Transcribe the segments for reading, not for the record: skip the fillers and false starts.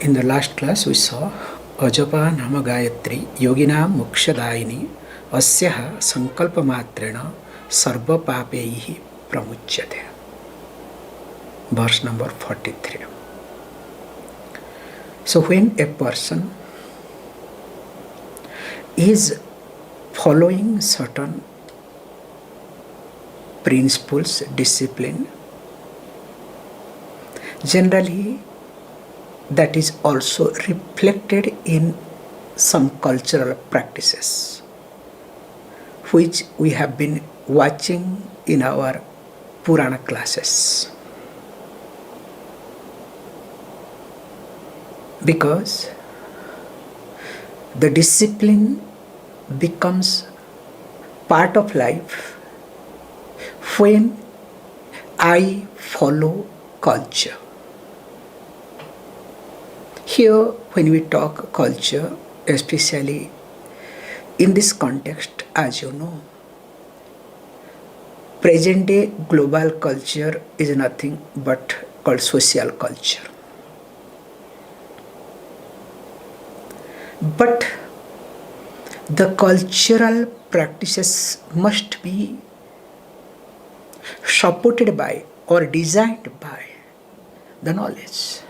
In the last class we saw Ajapa Nama Gayatrī Yoginam Mokshadayini Asyaha Sankalpa Matrena Sarva Papeihi Pramuchyate. Verse number 43. So when a person is following certain principles, discipline, generally that is also reflected in some cultural practices which we have been watching in our Purāṇa classes. Because the discipline becomes part of life when I follow culture. Here, when we talk culture, especially in this context, as you know, present day global culture is nothing but called social culture. But the cultural practices must be supported by or designed by the knowledge,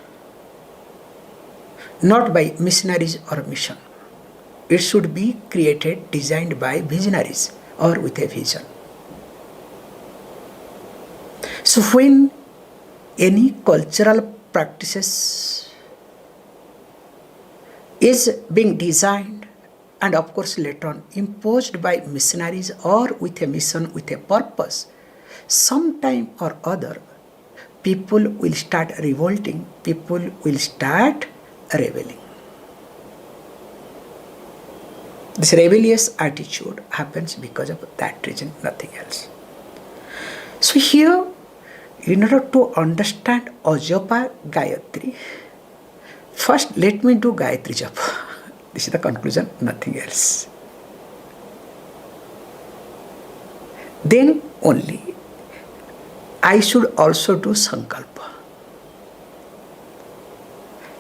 not by missionaries or mission. It should be created, designed by visionaries or with a vision. So when any cultural practices is being designed and of course later on imposed by missionaries or with a mission, with a purpose, sometime or other people will start revolting, people will start rebelling. This rebellious attitude happens because of that reason, nothing else. So here, in order to understand Ajapa Gayatrī, first let me do Gayatrī japa. This is the conclusion, nothing else. Then only I should also do Sankalpa.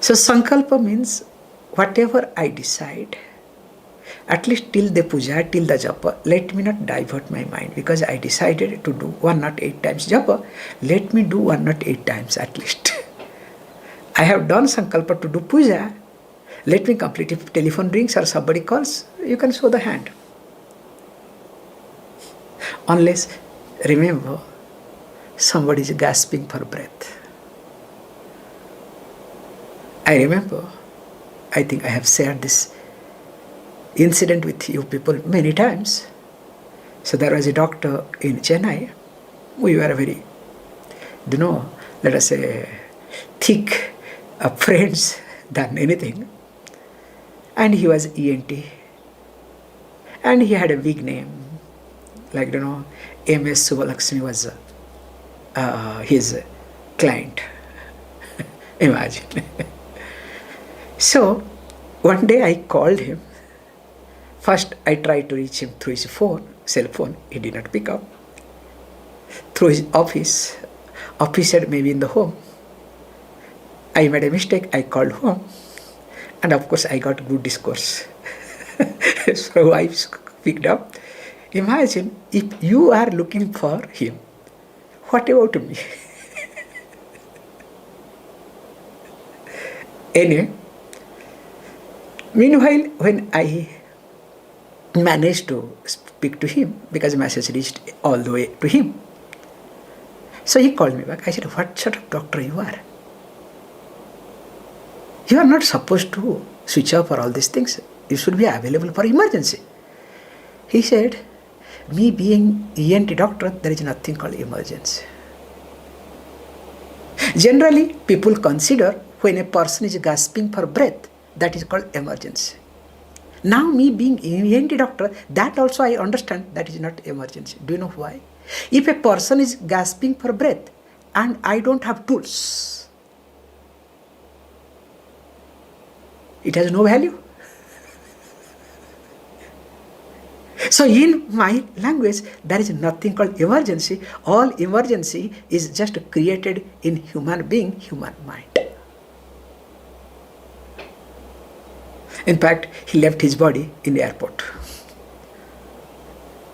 So Sankalpa means whatever I decide, at least till the puja, till the japa, let me not divert my mind, because I decided to do 108 times japa, let me do 108 times at least. I have done Sankalpa to do puja, let me complete. If telephone rings or somebody calls, you can show the hand. Unless, remember, somebody is gasping for breath. I remember, I think I have shared this incident with you people many times. So there was a doctor in Chennai. We were very, let us say, thick friends than anything. And he was ENT. And he had a big name. Like, M.S. Subbulakshmi was his client. Imagine. So, one day I called him. First, I tried to reach him through his cell phone. He did not pick up. Through his office said maybe in the home. I made a mistake. I called home. And of course, I got good discourse. So I picked up. Imagine if you are looking for him, what about me? Anyway, meanwhile, when I managed to speak to him, because the message reached all the way to him, so he called me back. I said, what sort of doctor you are? You are not supposed to switch off for all these things. You should be available for emergency. He said, me being ENT doctor, there is nothing called emergency. Generally, people consider when a person is gasping for breath, that is called emergency. Now, me being ENT doctor, that also I understand that is not emergency. Do you know why? If a person is gasping for breath and I don't have tools, it has no value. So in my language, there is nothing called emergency. All emergency is just created in human being, human mind. In fact, he left his body in the airport.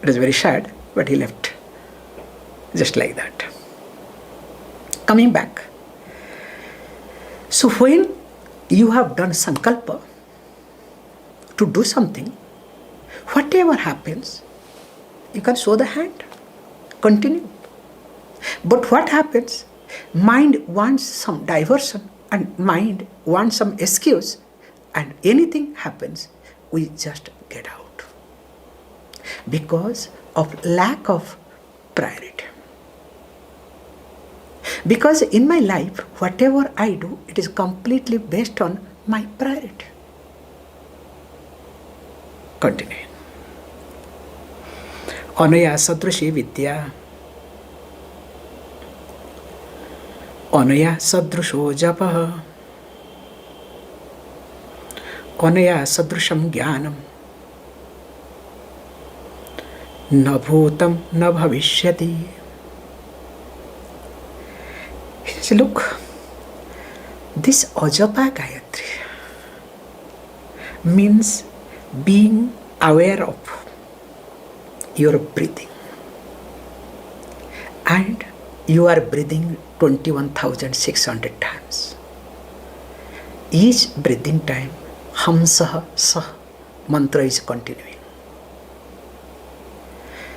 It was very sad, but he left just like that. Coming back. So when you have done sankalpa to do something, whatever happens, you can show the hand, continue. But what happens? Mind wants some diversion and mind wants some excuse, and anything happens, we just get out because of lack of priority. Because in my life, whatever I do, it is completely based on my priority. Continue. Anaya sadrushi vidyā. Anaya sadrusho japa. Anaya sadrusham jnanam. Na bhutam na bhavishyati. So look, this ajapa Gayatrī means being aware of your breathing. And you are breathing 21,600 times. Each breathing time, hamsah sah mantra is continuing.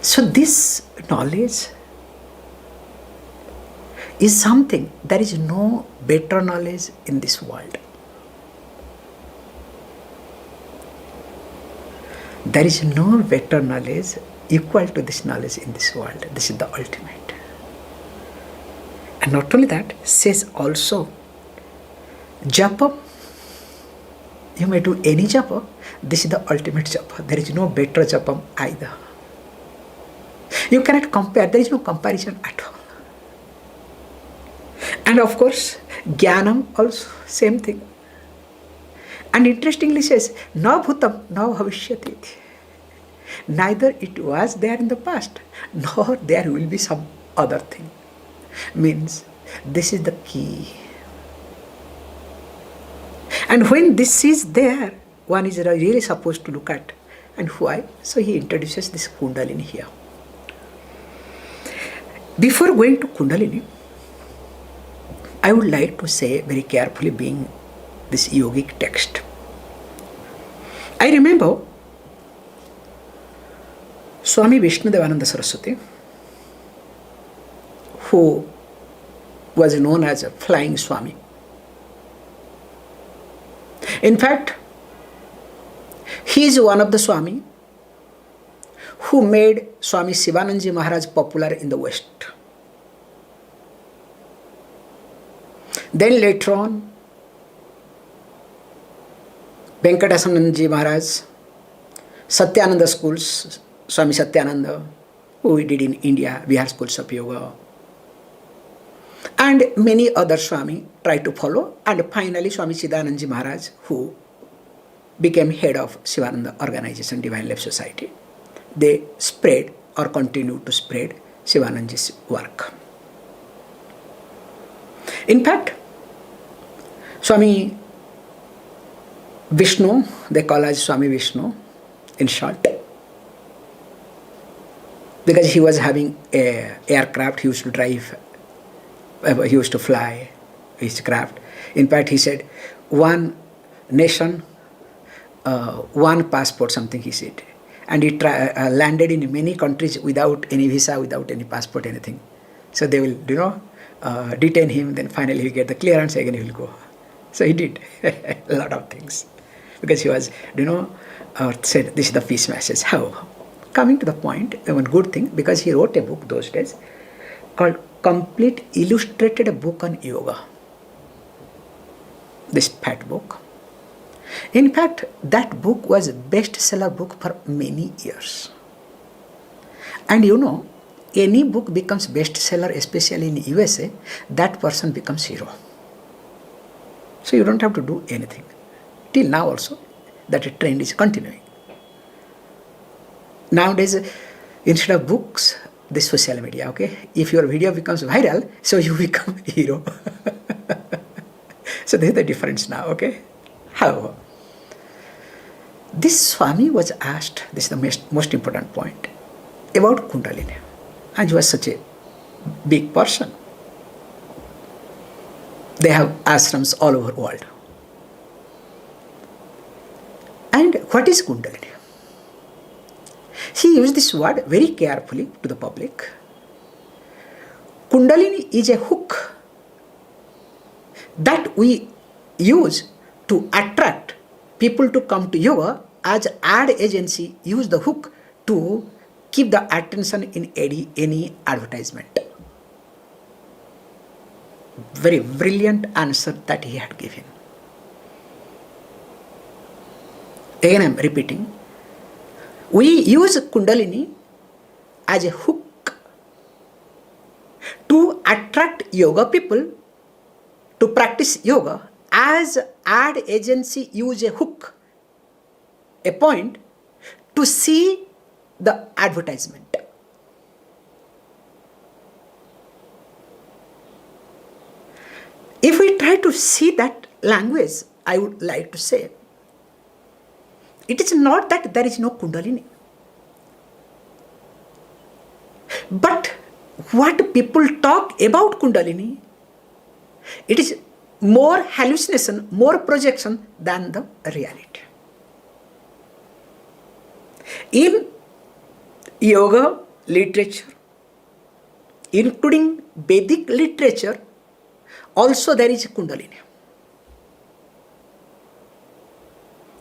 So this knowledge is something, there is no better knowledge in this world. There is no better knowledge equal to this knowledge in this world. This is the ultimate. And not only that, says also, japa, you may do any japa, this is the ultimate japa. There is no better japa either. You cannot compare, there is no comparison at all. And of course, jnanam also, same thing. And interestingly says, na bhutam, na bhavishyati. Neither it was there in the past, nor there will be some other thing. Means, this is the key. And when this is there, one is really supposed to look at. And why? So he introduces this Kundalinī here. Before going to Kundalinī, I would like to say very carefully, being this yogic text. I remember Swami Vishnudevananda Saraswati, who was known as a flying Swami. In fact, he is one of the Swami who made Swami Sivanandaji Maharaj popular in the West. Then later on, Venkatasamanandaji Maharaj, Satyananda schools, Swami Satyananda, who we did in India, Vihar schools of yoga, and many other Swami tried to follow, and finally Swami Chidanandaji Maharaj, who became head of Sivananda Organization, Divine Life Society. They spread or continued to spread Sivanandaji's work. In fact, Swami Vishnu, they call as Swami Vishnu in short, because he was having an aircraft, he used to drive, he used to fly his craft. In fact, he said, one nation, one passport, something he said. And he landed in many countries without any visa, without any passport, anything. So they will, detain him, then finally he'll get the clearance, again he will go. So he did a lot of things. Because he was, said, this is the peace message. How? Coming to the point, one good thing, because he wrote a book those days called Complete Illustrated Book on Yoga. This fat book. In fact, that book was a bestseller book for many years. And any book becomes bestseller, especially in USA, that person becomes hero. So you don't have to do anything. Till now also, that trend is continuing. Nowadays, instead of books, this social media, okay? If your video becomes viral, so you become hero. So there's the difference now, okay? However, This Swami was asked, this is the most important point, about Kundalinī. And he was such a big person. They have ashrams all over the world. And what is Kundalinī? He used this word very carefully to the public. Kundalinī is a hook that we use to attract people to come to yoga. As ad agency use the hook to keep the attention in any advertisement. Very brilliant answer that he had given. Again I am repeating. We use Kundalinī as a hook to attract yoga people to practice yoga, as ad agency use a hook, a point, to see the advertisement. If we try to see that language, I would like to say, it is not that there is no Kundalinī. But what people talk about Kundalinī, it is more hallucination, more projection than the reality. In yoga literature, including Vedic literature, also there is Kundalinī.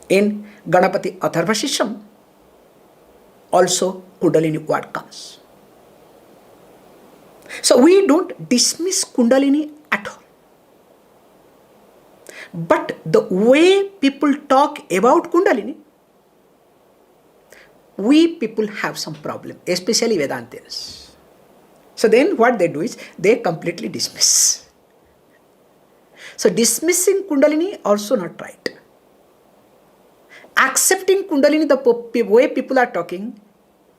In Ganapati Atharvasisham, also Kundalinī word comes. So we don't dismiss Kundalinī at all. But the way people talk about Kundalinī, we people have some problem, especially Vedantians. So then what they do is, they completely dismiss. So dismissing Kundalinī also not right. Accepting Kundalinī the way people are talking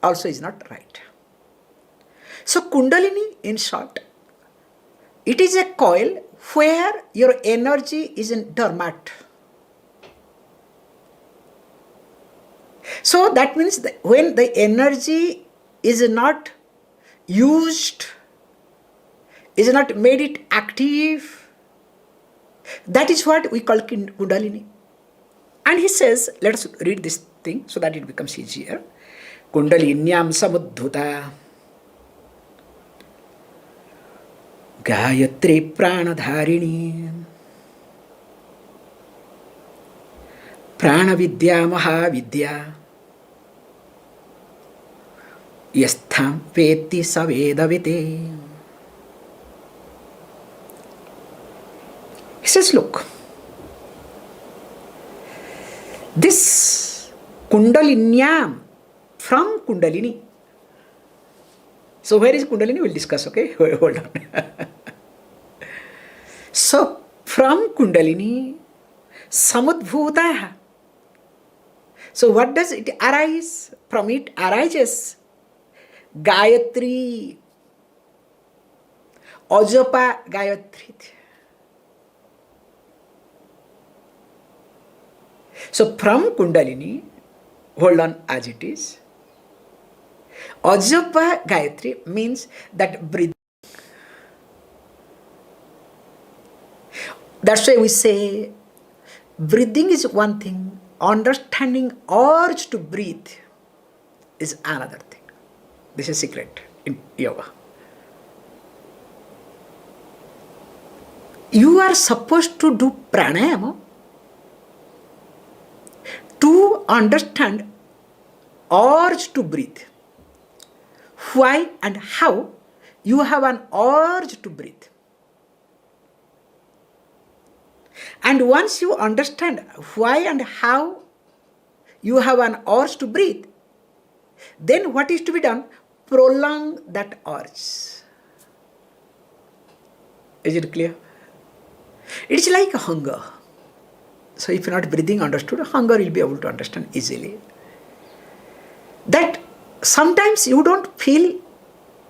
also is not right. So Kundalinī, in short, it is a coil where your energy is in dormant. So that means that when the energy is not used, is not made it active, that is what we call Kundalinī. And he says, let us read this thing so that it becomes easier. Kundalinyam samudhuta Gayatrī Prāṇa Vidyā mahāvidyā Yastham veti sa Veda vite. He says, look, this Kundalinyam, from Kundalinī. So where is Kundalinī? We'll discuss, okay? Hold on. So from Kundalinī, samudbhūtah. So what does it arise? From it arises Gayatrī, japa Gayatrī. So from Kundalinī, hold on as it is, japa Gayatrī means that breathing. That's why we say breathing is one thing, understanding urge to breathe is another thing. This is secret in yoga. You are supposed to do pranayama to understand urge to breathe. Why and how you have an urge to breathe. And once you understand why and how you have an urge to breathe, then what is to be done? Prolong that urge. Is it clear? It's like hunger. So if you're not breathing understood, hunger you'll be able to understand easily. That sometimes you don't feel,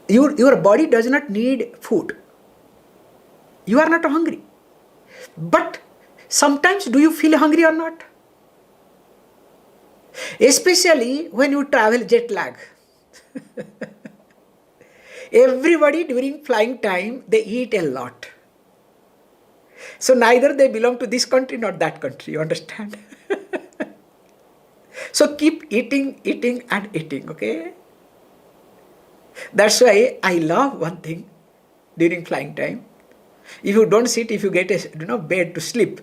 your body does not need food. You are not hungry. But sometimes do you feel hungry or not? Especially when you travel jet lag. Everybody during flying time, they eat a lot. So neither they belong to this country nor that country, you understand? So keep eating, eating and eating, okay? That's why I love one thing during flying time. If you don't sit, if you get a bed to sleep,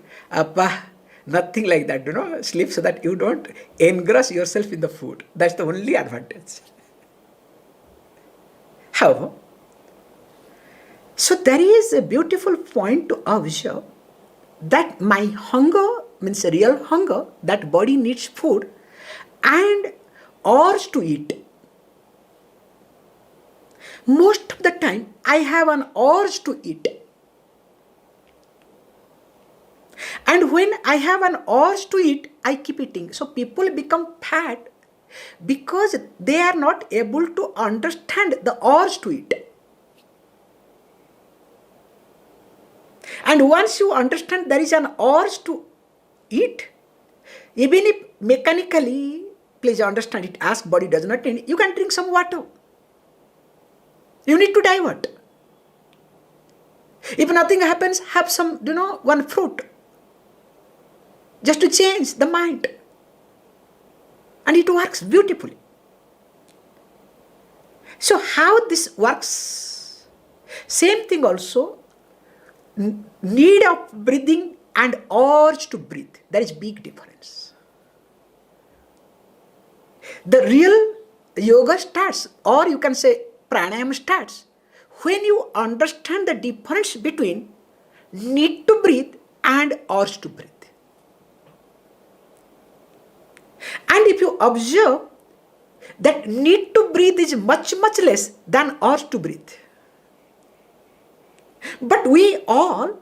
nothing like that, sleep so that you don't engross yourself in the food. That's the only advantage. However, so there is a beautiful point to observe that my hunger means real hunger, that body needs food and urge to eat. Most of the time I have an urge to eat. And when I have an urge to eat, I keep eating. So people become fat because they are not able to understand the urge to eat. And once you understand there is an urge to eat, even if mechanically, please understand it, as body does not need, you can drink some water. You need to divert. If nothing happens, have some, one fruit. Just to change the mind. And it works beautifully. So how this works? Same thing also. Need of breathing and urge to breathe. There is big difference. The real yoga starts, or you can say pranayama starts, when you understand the difference between need to breathe and urge to breathe. And if you observe that need to breathe is much, much less than urge to breathe. But we all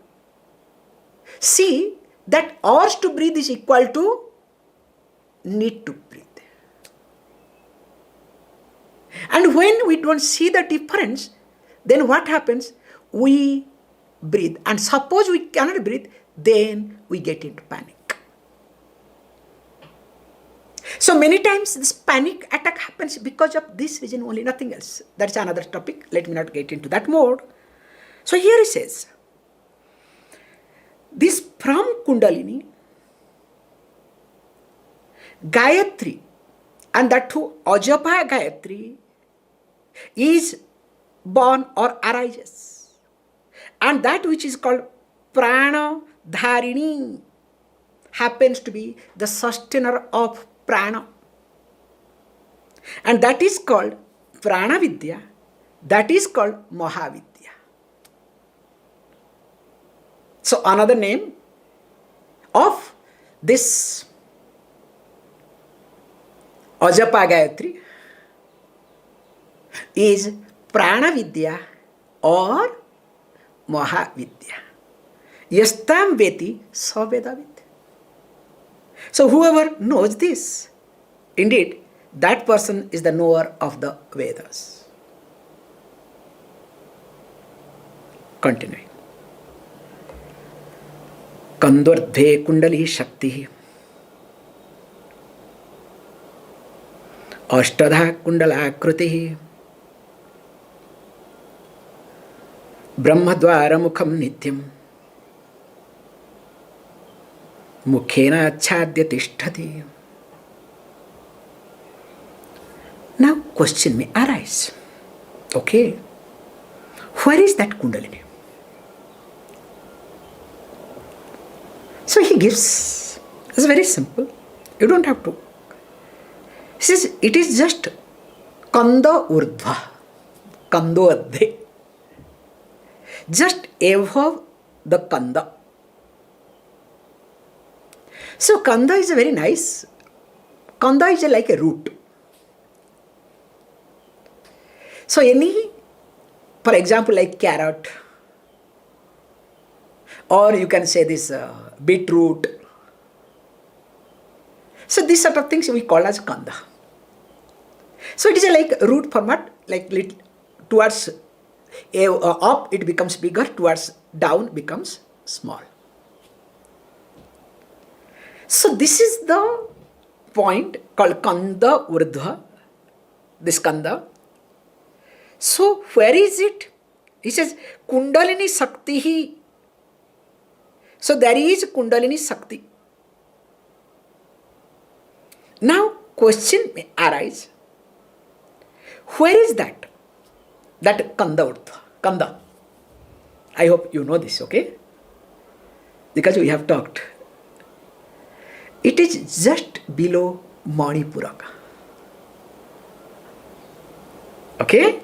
see that urge to breathe is equal to need to breathe. And when we don't see the difference, then what happens? We breathe. And suppose we cannot breathe, then we get into panic. So many times this panic attack happens because of this reason only, nothing else. That's another topic. Let me not get into that mode. So here he says, this from Kundalinī, Gayatrī, and that too ajapa Gayatrī, is born or arises. And that which is called Prāṇa Dhāriṇī happens to be the sustainer of Prāṇa. And that is called Prāṇa-vidyā. That is called mahāvidyā. So another name of this ajapa Gayatrī is Prāṇa-vidyā or mahāvidyā. Yastam veti sa Vedavid. So whoever knows this, indeed, that person is the knower of the Vedas. Continuing. Kandvardhe kundali shakti ashtadha kundalakriti brahmadvara mukham nityam mukhena achadya tishtati. Now question may arise. Okay, where is that Kundalini? So he gives, it's very simple. You don't have to. He says it is just Kanda Urdhva, Kando Adhe. Just above the Kanda. So Kanda is a very nice, Kanda is like a root. So any, for example, like carrot, or you can say this beetroot. So these sort of things we call as Kanda. So it is a like root format, like towards up it becomes bigger, towards down becomes small. So this is the point called Kanda Urdhva, this Kanda. So where is it? He says Kundalini Shakti. So there is Kundalini Shakti. Now question may arise, where is that? That Kanda Urdhva, Kanda. I hope you know this, okay? Because we have talked. It is just below Manipuraka. Okay?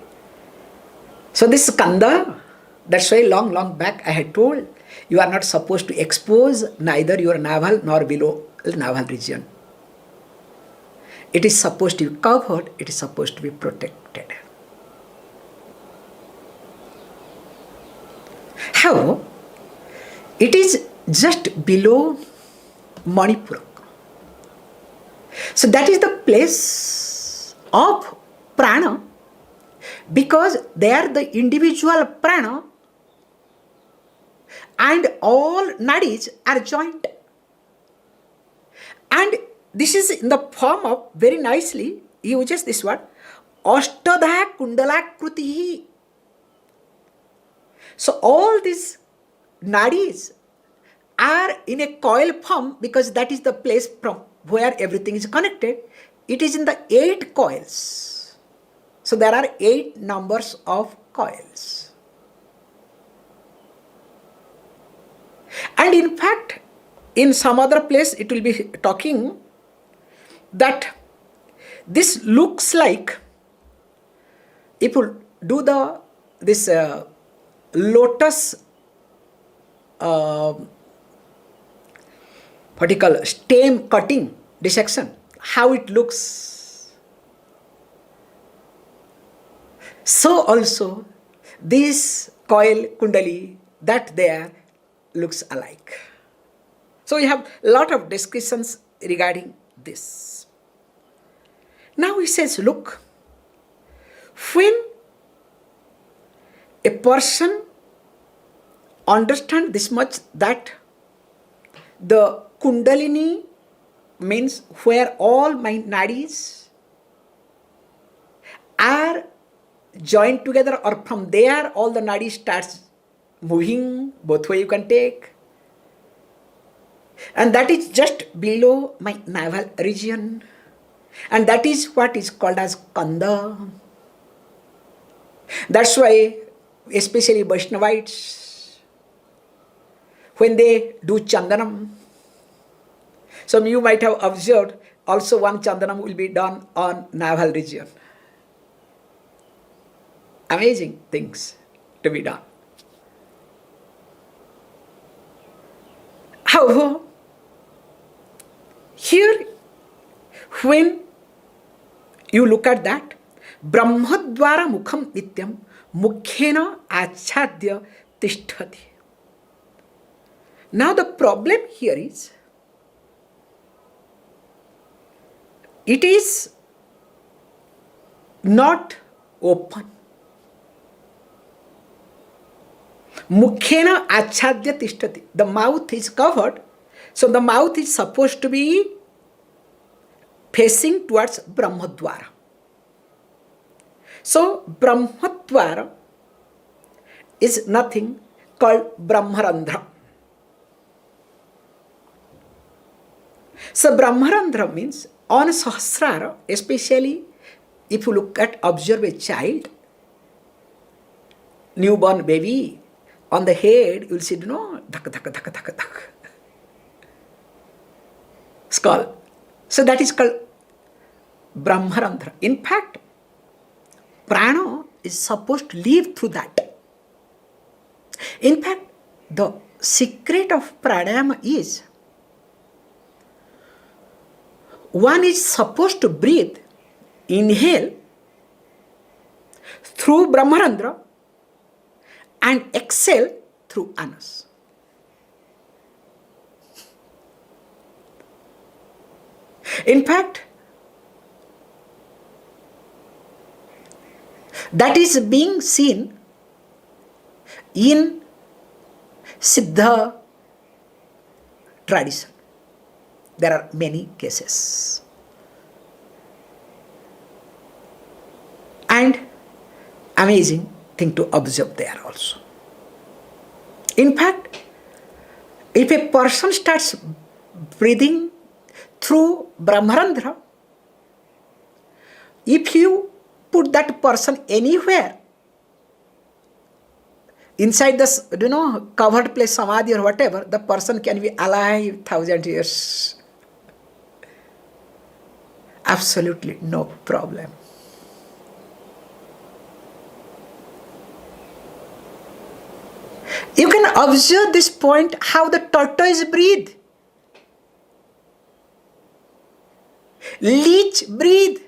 So this Kanda, that's why long back I had told, you are not supposed to expose neither your navel nor below navel region. It is supposed to be covered, it is supposed to be protected. How? It is just below Manipuraka. So that is the place of Prāṇa, because there the individual Prāṇa and all nadis are joined. And this is in the form of, very nicely, he uses this word, Ashtadha Kundalakrutihi. So all these nadis are in a coil form because that is the place from where everything is connected. It is in the 8 coils. So there are 8 numbers of coils. And in fact, in some other place it will be talking that this looks like, if you do this lotus, what you call stem cutting, dissection, how it looks. So also this coil Kundali, that there looks alike. So we have a lot of discussions regarding this. Now he says, look, when a person understands this much, that the Kundalini means where all my nadis are joined together, or from there all the nadis starts moving, both way you can take. And that is just below my navel region. And that is what is called as Kanda. That's why, especially Vaishnavites, when they do Chandanam, some you might have observed, also one Chandanam will be done on navel region. Amazing things to be done. However, here, when you look at that, Brahmadvara mukham nityam mukhyena achadya tishtati. Now the problem here is, it is not open. Mukhyena achadya tishtati. The mouth is covered, so the mouth is supposed to be facing towards Brahmadvara. So Brahmadvara is nothing called Brahmarandhra. So Brahmarandhra means on Sahasrara, especially if you look at, observe a child, newborn baby, on the head you will see, dhak, dhak, dhak, dhak, dhak. Skull. So that is called Brahmarandhra. In fact, Prāṇa is supposed to live through that. In fact, the secret of pranayama is, one is supposed to breathe, inhale through Brahmarandhra and exhale through anus. In fact, that is being seen in Siddha tradition. There are many cases. amazing thing to observe there also. In fact, if a person starts breathing through Brahmarandhra, if you put that person anywhere, inside this, covered place, samadhi or whatever, the person can be alive 1,000 years. Absolutely no problem. You can observe this point, how the tortoise breathe. Leech breathe.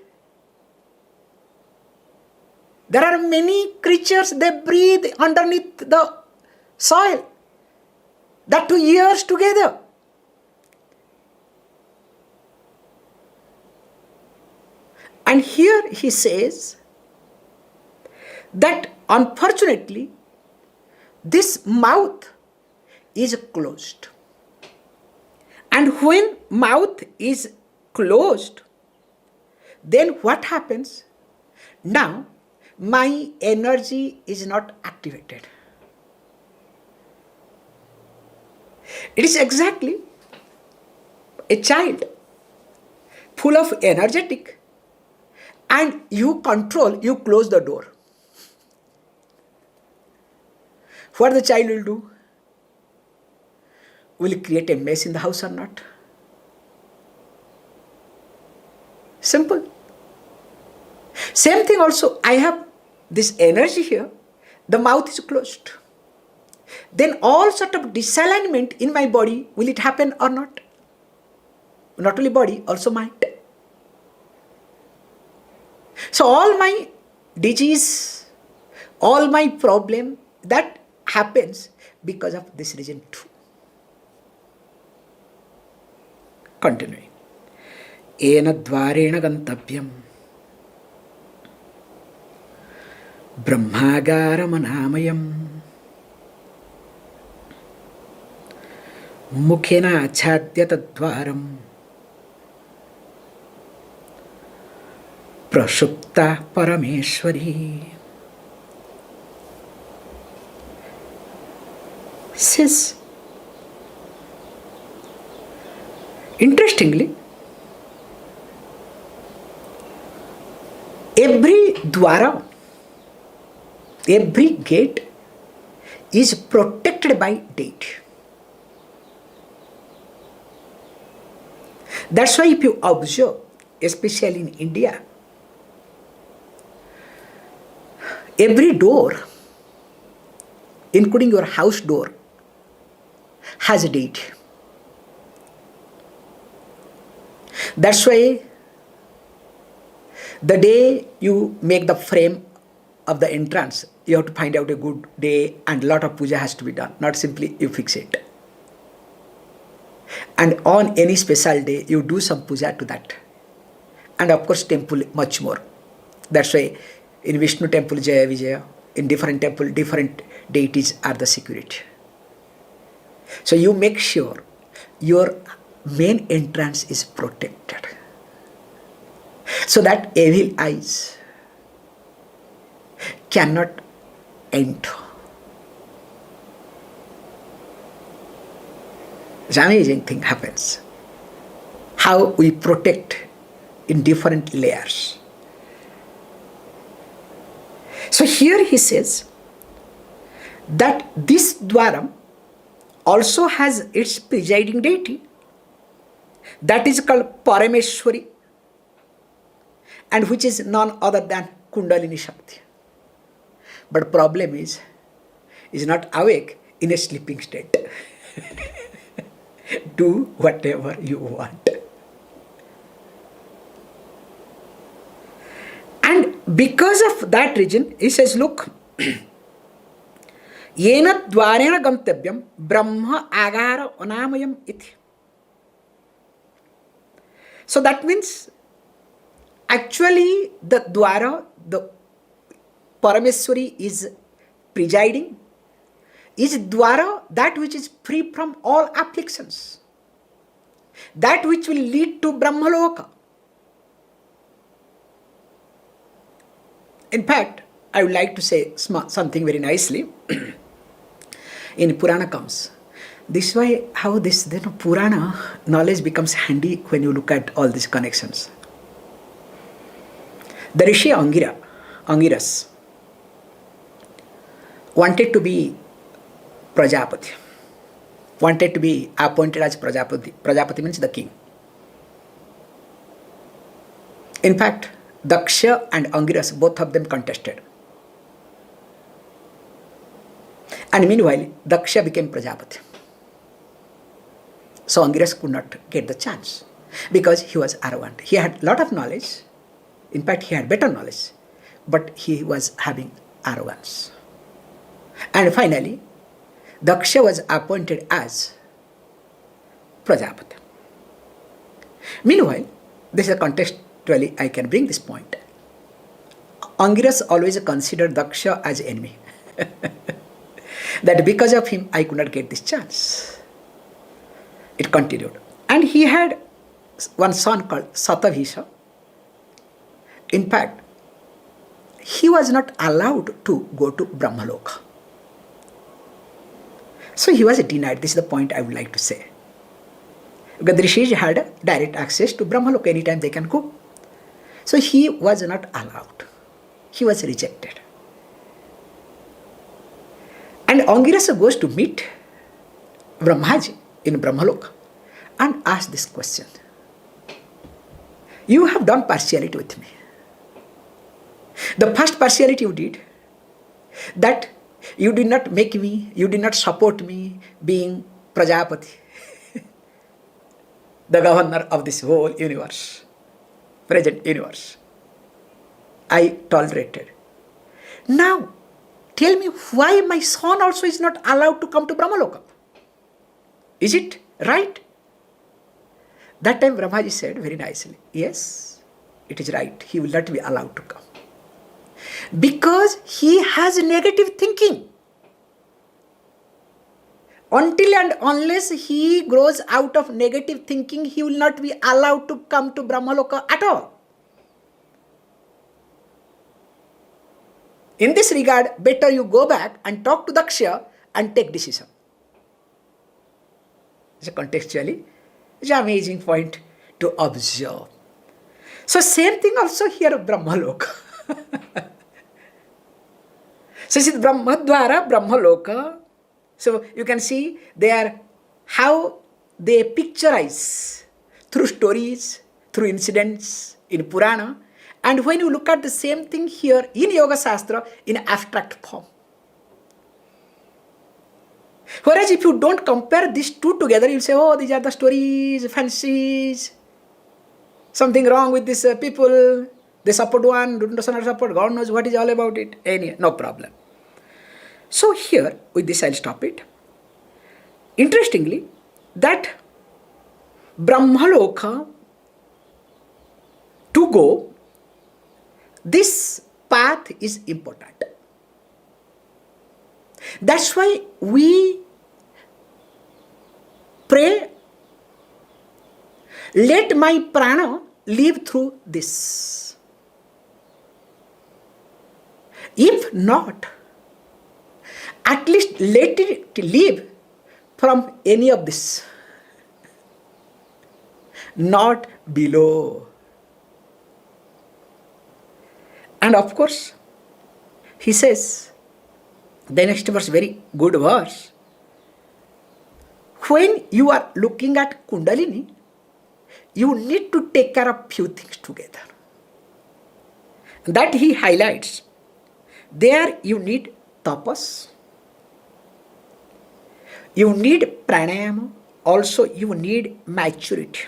There are many creatures, they breathe underneath the soil. That 2 years together. And here he says that unfortunately, this mouth is closed. And when mouth is closed, then what happens? Now, my energy is not activated. It is exactly a child full of energetic, and you close the door. What the child will do? Will he create a mess in the house or not? Simple. Same thing also, I have this energy here, the mouth is closed. Then all sort of disalignment in my body, will it happen or not? Not only body, also mind. So all my disease, all my problem, that happens because of this reason too. Continuing. Ena dvarena gantapyam brahmagaramanāmayam mukhena achādyata dvaram prasupta parameshwari. Says, interestingly, every dwara, every gate is protected by deity. That's why if you observe, especially in India, every door, including your house door, has a deity. That's why the day you make the frame of the entrance, you have to find out a good day and a lot of puja has to be done, not simply you fix it. And on any special day, you do some puja to that. And of course, temple much more. That's why in Vishnu temple, Jaya Vijaya, in different temple, different deities are the security. So you make sure your main entrance is protected, so that evil eyes cannot enter. It's an amazing thing happens. How we protect in different layers. So here he says that this dwaram also has its presiding deity, that is called Parameshwari, and which is none other than Kundalinī Shakti. But problem is not awake, in a sleeping state. Do whatever you want. And because of that reason, he says, look, Yena dvarena gantavyam brahma agara anamayam iti. So that means actually the dwara, the Parameshwari is presiding, is dwara, that which is free from all afflictions, that which will lead to Brahmaloka. In fact, I would like to say something very nicely. In Purana comes. This way, how this then Purana knowledge becomes handy when you look at all these connections. The Rishi Angiras wanted to be Prajapati, wanted to be appointed as Prajapati. Prajapati means the king. In fact, Daksha and Angiras, both of them contested. And meanwhile, Daksha became Prajapati. So Angiras could not get the chance because he was arrogant. He had a lot of knowledge. In fact, he had better knowledge, but he was having arrogance. And finally, Daksha was appointed as Prajapati. Meanwhile, this is contextually I can bring this point. Angiras always considered Daksha as enemy. That because of him, I could not get this chance. It continued. And he had one son called Satavisha. In fact, he was not allowed to go to Brahmaloka. So he was denied. This is the point I would like to say. Because the Rishis had direct access to Brahmaloka, anytime they can go. So he was not allowed. He was rejected. And Angirasa goes to meet Brahmaji in Brahmaloka and asks this question. You have done partiality with me. The first partiality you did, that you did not make me, you did not support me being Prajapati, the governor of this whole universe, present universe. I tolerated. Now, tell me why my son also is not allowed to come to Brahmaloka. Is it right? That time Brahmaji said very nicely, yes, it is right. He will not be allowed to come. Because he has negative thinking. Until and unless he grows out of negative thinking, he will not be allowed to come to Brahmaloka at all. In this regard, better you go back and talk to Daksha and take decision. So contextually, it's an amazing point to observe. So same thing also here of Brahmaloka. So this is Brahmadwara, Brahmaloka. So you can see there how they picturize through stories, through incidents in Purana. And when you look at the same thing here in Yoga Shastra in abstract form. Whereas if you don't compare these two together, you'll say, oh, these are the stories, fancies, something wrong with these people. They support one, does not support, God knows what is all about it. No problem. So here, with this I'll stop it. Interestingly, that Brahmaloka to go, this path is important. That's why we pray, let my prana live through this. If not, at least let it live from any of this, not below. And of course, he says, the next verse, very good verse. When you are looking at Kundalinī, you need to take care of few things together. That he highlights. There you need tapas, you need pranayama, also you need maturity.